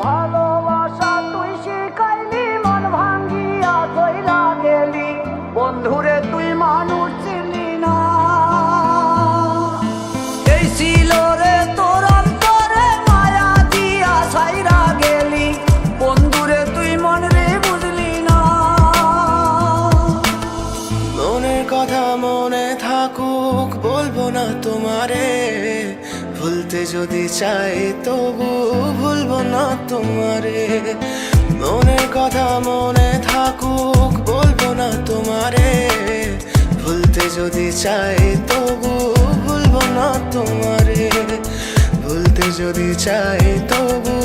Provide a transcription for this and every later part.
ভালোবাসা তুই শিখাইলি, মন ভাঙ্গিয়া কইলা গেলি, বন্ধুরে তুই মানুষ ছিলি না। এই ছিল রে তোর অন্তরে মায়া দিয়া ছাইরা গেলি, বন্ধুরে তুই মন রে বুঝলি না। মনের কথা মনে থাকুক, বলবো না তোমারে, ভুলতে যদি চাই তবু ভুলবো না তোমারে। মনের কথা মনে থাকুক, বলবো না তোমারে, ভুলতে যদি চাই তবু ভুলবো না তোমারে। ভুলতে যদি চাই তবু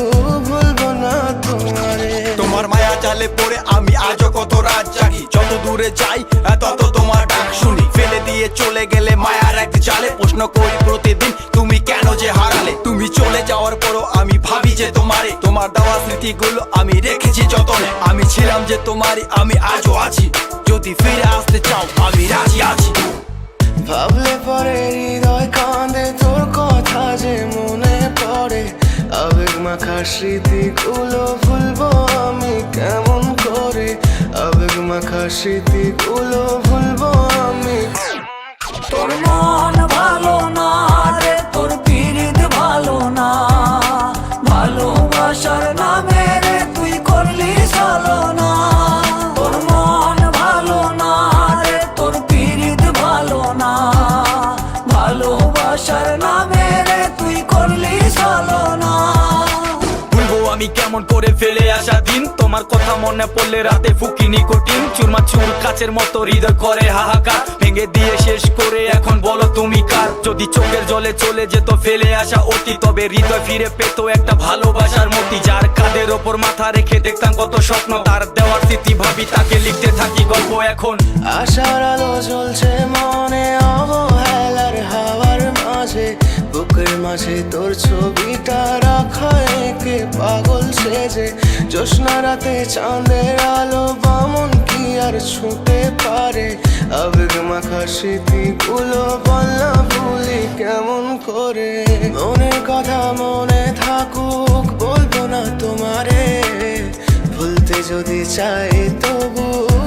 ভুলবো না তোমারে। তোমার মায়া জালে পড়ে আমি আজও কত রাত জাগি, যত দূরে যাই তত তোমার ডাক শুনি। ফেলে দিয়ে চলে গেলে মায়ার এক জালে, প্রশ্ন করি প্রতিদিন তুমি কেন যে হারালে। তুমি চলে যাওয়ার পরও আমি ভাবি যে তোমারে, তোমার দেওয়া স্মৃতিগুলো আমি রেখেছি যতনে। আমি ছিলাম যে তোমারই, আমি আজও আছি, যদি ফিরে আসতে চাও আমি রাজি আছি। ভাবলে পরে হৃদয় কাঁদে, তোর কথা যে মনে পড়ে। আবেগ মাখা স্মৃতিগুলো ভুলবো আমি কেমন করে। আবেগ মাখা স্মৃতিগুলো ভুলবো আমি। তোর মন ভালো না রে, তোর পীড়িত ভালো না, ভালোবাসার নামে রে তুই করলি ছলনা। তোর মন ভালো না রে, তোর পীড়িত ভালো না, ভালোবাসার নামে রে তুই করলি ছলনা। ভুলবো আমি কেমন করে ফেলে আসা দিন, তোমার কথা মনে পড়লে রাতে ফুকি নিকোটিন। চুরমাচুর কাচের মতো হৃদয় করে হাহাকার, ভেঙে দিয়ে শেষ করে এখন বলো তুমি কার। যদি চোখের জলে চলে যেত ফেলে আসা অতি, তবে হৃদয় ফিরে পেত একটা ভালোবাসার মতি। যার কাঁধের ওপর মাথা রেখে দেখতাম কত স্বপ্ন, তার দেওয়ার স্মৃতি ভাবি তাকে লিখতে থাকি গল্প এখন। আশার আলো জ্বলছে মনে অবহেলার হাওয়ার মাঝে, বুকের মাঝে তোর ছবিটা রাখা একে পাগল সেজে। জ্যোৎস্না রাতে চাঁদের আলো বামন কি আর ছুঁতে পারে। আবেগ মাখা স্মৃতিগুলো বলনা ভুলি কেমন করে। মনের কথা মনে থাকুক, বলবো না তোমারে, ভুলতে যদি চাই তবু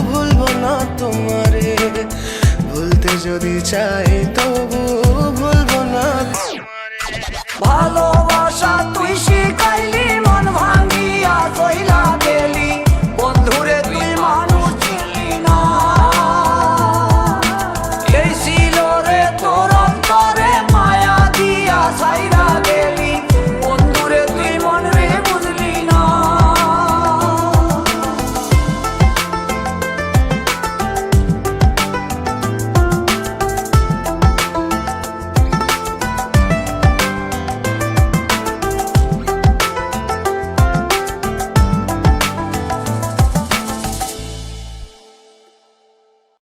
ভুলবো না তোমারে। ভুলতে যদি চাই তবু ভুলবো না তোমারে। ভালো